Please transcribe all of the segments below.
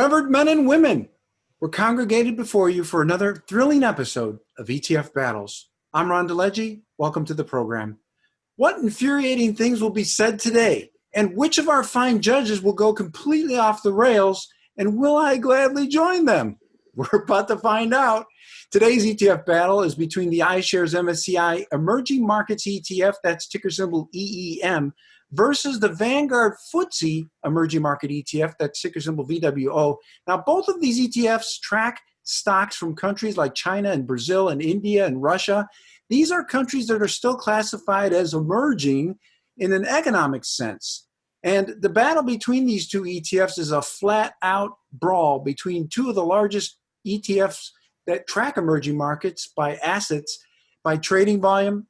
Revered men and women, we're congregated before you for another thrilling episode of ETF Battles. I'm Ron DeLegge. Welcome to the program. What infuriating things will be said today? And which of our fine judges will go completely off the rails? And will I gladly join them? We're about to find out. Today's ETF battle is between the iShares MSCI Emerging Markets ETF, that's ticker symbol EEM, versus the Vanguard FTSE Emerging Market ETF, that's ticker symbol VWO. Now, both of these ETFs track stocks from countries like China and Brazil and India and Russia. These are countries that are still classified as emerging in an economic sense. And the battle between these two ETFs is a flat-out brawl between two of the largest ETFs that track emerging markets by assets, by trading volume,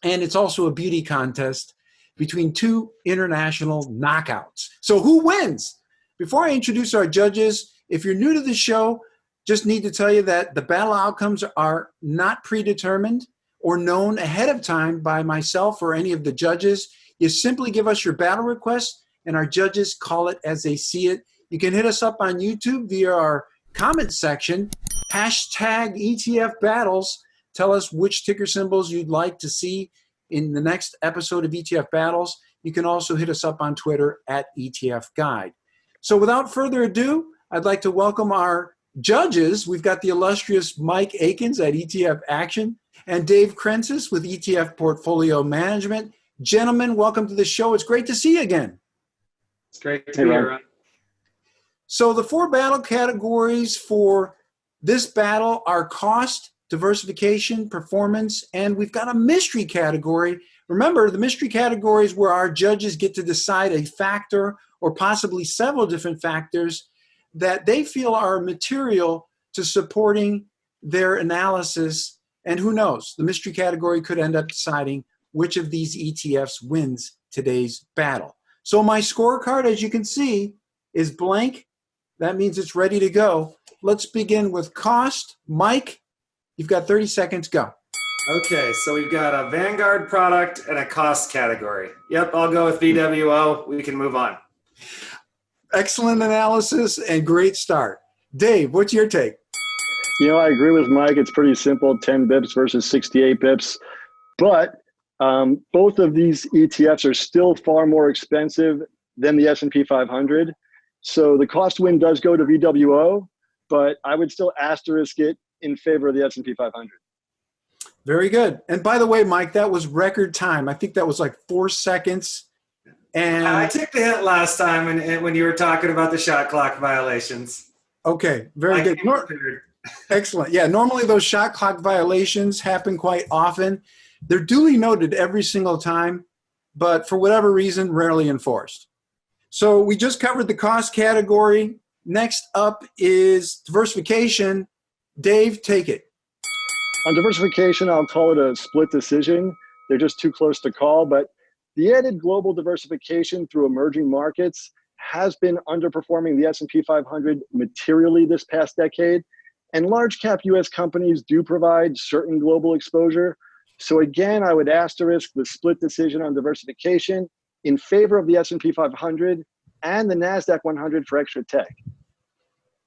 and it's also a beauty contest between two international knockouts. So who wins? Before I introduce our judges, if you're new to the show, just need to tell you that the battle outcomes are not predetermined or known ahead of time by myself or any of the judges. You simply give us your battle request, and our judges call it as they see it. You can hit us up on YouTube via our comment section, hashtag ETF Battles. Tell us which ticker symbols you'd like to see in the next episode of ETF Battles. You can also hit us up on Twitter at ETF Guide. So without further ado, I'd like to welcome our judges. We've got the illustrious Mike Akins at ETF Action and Dave Kreinces with ETF Portfolio Management. Gentlemen, welcome to the show. It's great to see you again. It's great to be here, Ron. So the four battle categories for this battle are cost, diversification, performance, and we've got a mystery category. Remember, the mystery category is where our judges get to decide a factor or possibly several different factors that they feel are material to supporting their analysis. And who knows, the mystery category could end up deciding which of these ETFs wins today's battle. So my scorecard, as you can see, is blank. That means it's ready to go. Let's begin with cost. Mike, you've got 30 seconds, go. Okay, so we've got a Vanguard product and a cost category. Yep, I'll go with VWO. We can move on. Excellent analysis and great start. Dave, what's your take? You know, I agree with Mike. It's pretty simple, 10 bips versus 68 bips. But both of these ETFs are still far more expensive than the S&P 500. So the cost win does go to VWO, but I would still asterisk it in favor of the S&P 500. Very good. And by the way, Mike, that was record time. I think that was like 4 seconds. And I took the hit last time when you were talking about the shot clock violations. Okay, very good. Excellent. Yeah, normally those shot clock violations happen quite often. They're duly noted every single time, but for whatever reason, rarely enforced. So we just covered the cost category. Next up is diversification. Dave, take it. On diversification, I'll call it a split decision. They're just too close to call, but the added global diversification through emerging markets has been underperforming the S&P 500 materially this past decade. And large cap US companies do provide certain global exposure. So again, I would asterisk the split decision on diversification in favor of the S&P 500 and the NASDAQ 100 for extra tech.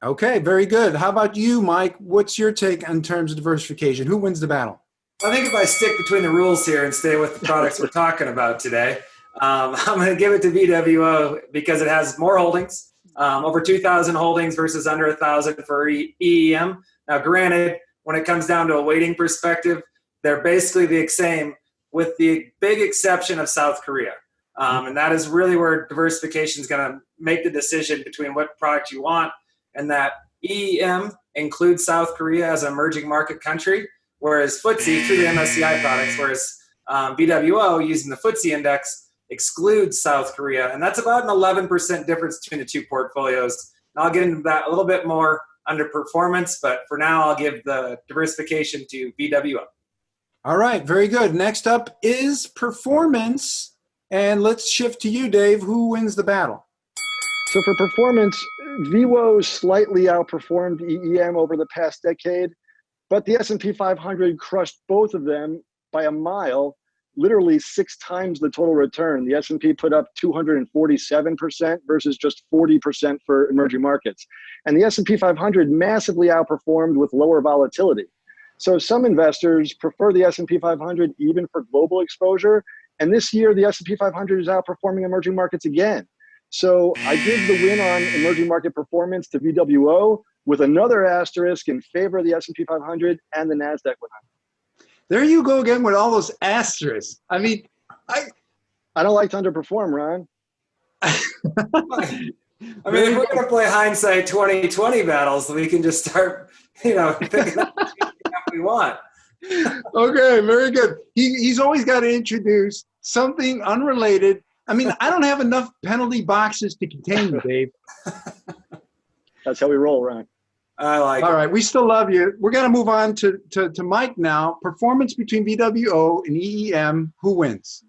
Okay, very good. How about you, Mike? What's your take in terms of diversification? Who wins the battle? I think if I stick between the rules here and stay with the products we're talking about today, I'm going to give it to VWO because it has more holdings, over 2,000 holdings versus under 1,000 for EEM. Now, granted, when it comes down to a weighting perspective, they're basically the same with the big exception of South Korea. And that is really where diversification is going to make the decision between what product you want, and that EEM includes South Korea as an emerging market country, whereas FTSE through the MSCI products, whereas VWO using the FTSE index excludes South Korea. And that's about an 11% difference between the two portfolios. And I'll get into that a little bit more under performance, but for now, I'll give the diversification to VWO. All right, very good. Next up is performance. And let's shift to you, Dave. Who wins the battle? So for performance, VWO slightly outperformed EEM over the past decade, but the S&P 500 crushed both of them by a mile literally 6 times the total return. The S&P put up 247% versus just 40% for emerging markets. And the S&P 500 massively outperformed with lower volatility. So some investors prefer the S&P 500 even for global exposure. And this year, the S&P 500 is outperforming emerging markets again. So I give the win on emerging market performance to VWO with another asterisk in favor of the S&P 500 and the NASDAQ 100. There you go again with all those asterisks. I mean, I don't like to underperform, Ron. I mean, if we're going to play hindsight 2020 battles, we can just start, picking up what we want. Okay, very good. He's always got to introduce something unrelated. I mean, I don't have enough penalty boxes to contain you, Dave. That's how we roll, Ron. I like All it. right, we still love you. We're going to move on to Mike now. Performance between VWO and EEM. Who wins?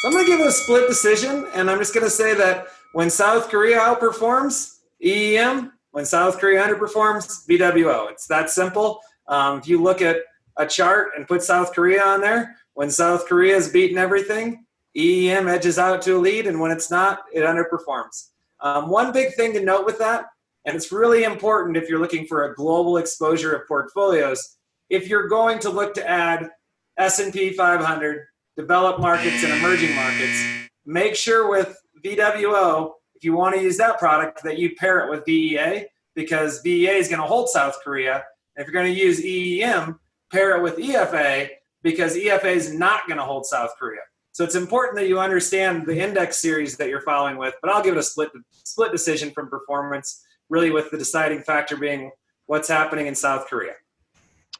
So I'm going to give it a split decision, and I'm just going to say that when South Korea outperforms, EEM. When South Korea underperforms, VWO. It's that simple. If you look at a chart and put South Korea on there, when South Korea is beating everything, EEM edges out to a lead, and when it's not, it underperforms. One big thing to note with that, and it's really important if you're looking for a global exposure of portfolios, if you're going to look to add S&P 500, developed markets, and emerging markets, make sure with VWO, if you want to use that product, that you pair it with VEA, because VEA is going to hold South Korea. If you're going to use EEM, pair it with EFA, because EFA is not going to hold South Korea. So it's important that you understand the index series that you're following with, but I'll give it a split decision from performance, really with the deciding factor being what's happening in South Korea.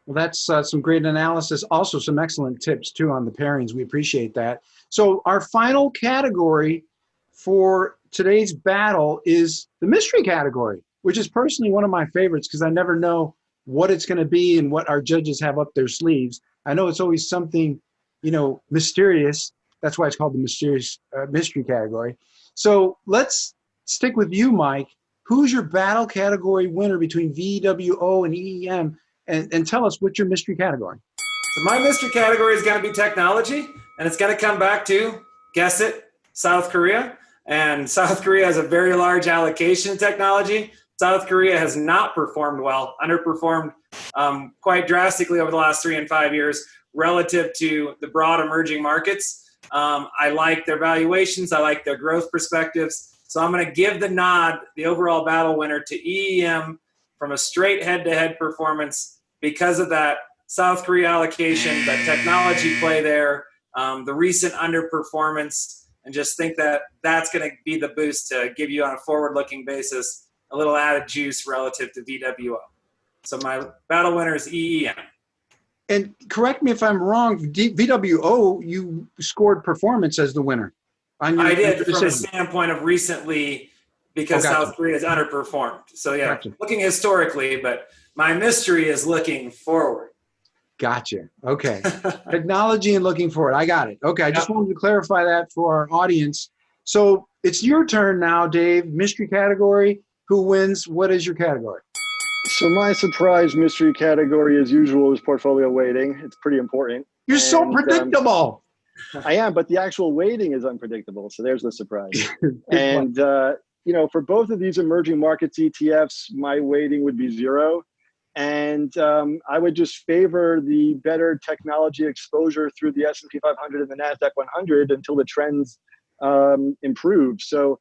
Well, that's some great analysis. Also, some excellent tips, too, on the pairings. We appreciate that. So our final category for today's battle is the mystery category, which is personally one of my favorites because I never know what it's going to be and what our judges have up their sleeves. I know it's always something, mysterious. That's why it's called the mysterious mystery category. So let's stick with you, Mike. Who's your battle category winner between VWO and EEM? And tell us what's your mystery category. So my mystery category is going to be technology, and it's going to come back to, guess it, South Korea. And South Korea has a very large allocation of technology. South Korea has not performed well, underperformed quite drastically over the last 3 and 5 years relative to the broad emerging markets. I like their valuations. I like their growth perspectives. So I'm going to give the nod, the overall battle winner, to EEM from a straight head-to-head performance because of that South Korea allocation, that technology play there, the recent underperformance, and just think that that's going to be the boost to give you on a forward-looking basis a little added juice relative to VWO. So my battle winner is EEM. And correct me if I'm wrong, VWO, you scored performance as the winner. I did from a standpoint of recently because South Korea has underperformed. So yeah, looking historically, but my mystery is looking forward. Gotcha. Okay. Technology and looking forward. I got it. Okay. I just wanted to clarify that for our audience. So it's your turn now, Dave. Mystery category. Who wins? What is your category? So my surprise mystery category, as usual, is portfolio weighting. It's pretty important. You're so predictable. I am, but the actual weighting is unpredictable. So there's the surprise. And, for both of these emerging markets ETFs, my weighting would be 0. And I would just favor the better technology exposure through the S&P 500 and the NASDAQ 100 until the trends improve. So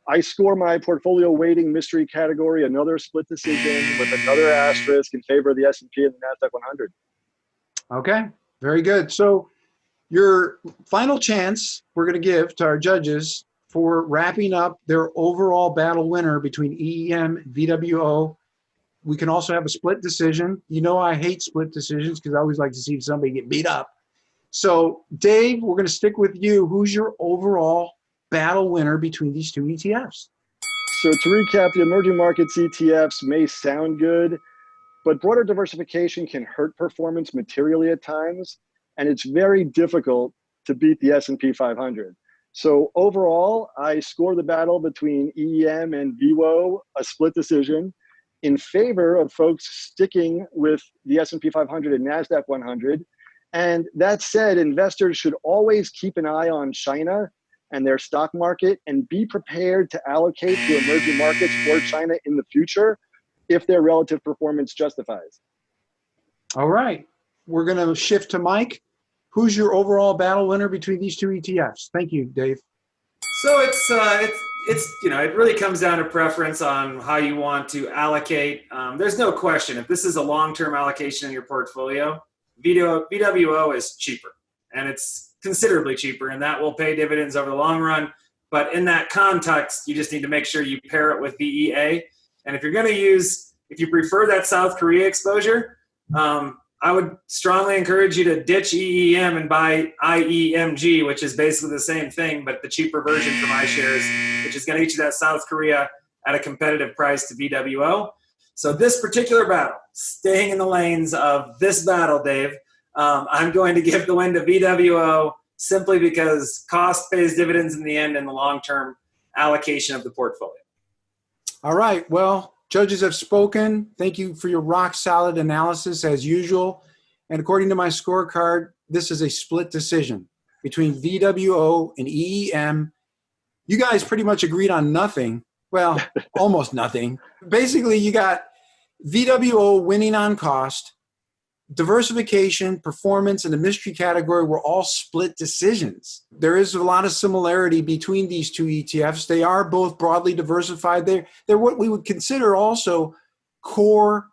I score my portfolio weighting mystery category, another split decision with another asterisk in favor of the S&P and the NASDAQ 100. Okay, very good. So your final chance we're going to give to our judges for wrapping up their overall battle winner between EEM and VWO. We can also have a split decision. I hate split decisions because I always like to see somebody get beat up. So, Dave, we're going to stick with you. Who's your overall battle winner between these two ETFs? So to recap, the emerging markets ETFs may sound good, but broader diversification can hurt performance materially at times, and it's very difficult to beat the S&P 500. So overall, I score the battle between EEM and VWO, a split decision, in favor of folks sticking with the S&P 500 and NASDAQ 100. And that said, investors should always keep an eye on China and their stock market and be prepared to allocate to emerging markets or China in the future if their relative performance justifies. All right. We're going to shift to Mike. Who's your overall battle winner between these two ETFs? Thank you, Dave. So it really comes down to preference on how you want to allocate. There's no question, if this is a long-term allocation in your portfolio, VWO is cheaper, and it's considerably cheaper, and that will pay dividends over the long run. But in that context, you just need to make sure you pair it with VEA. And if you prefer that South Korea exposure, I would strongly encourage you to ditch EEM and buy IEMG, which is basically the same thing, but the cheaper version from iShares, which is going to get you that South Korea at a competitive price to VWO. So this particular battle, staying in the lanes of this battle, Dave, I'm going to give the win to VWO simply because cost pays dividends in the end in the long-term allocation of the portfolio. All right. Well, judges have spoken. Thank you for your rock-solid analysis as usual. And according to my scorecard, this is a split decision between VWO and EEM. You guys pretty much agreed on nothing. Well, almost nothing. Basically, you got VWO winning on cost, diversification, performance, and the mystery category were all split decisions. There is a lot of similarity between these two ETFs. They are both broadly diversified. They're what we would consider also core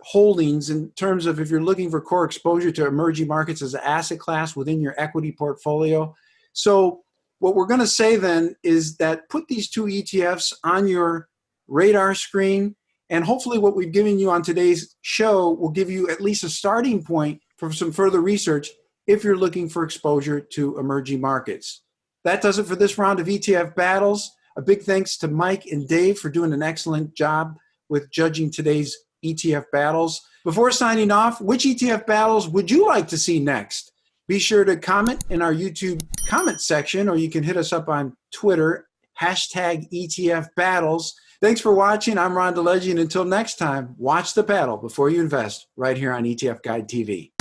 holdings in terms of if you're looking for core exposure to emerging markets as an asset class within your equity portfolio. So what we're going to say then is that put these two ETFs on your radar screen, and hopefully what we've given you on today's show will give you at least a starting point for some further research if you're looking for exposure to emerging markets. That does it for this round of ETF Battles. A big thanks to Mike and Dave for doing an excellent job with judging today's ETF Battles. Before signing off, which ETF Battles would you like to see next? Be sure to comment in our YouTube comment section, or you can hit us up on Twitter, #ETF Battles. Thanks for watching. I'm Ron DeLegge, and until next time, watch the battle before you invest right here on ETF Guide TV.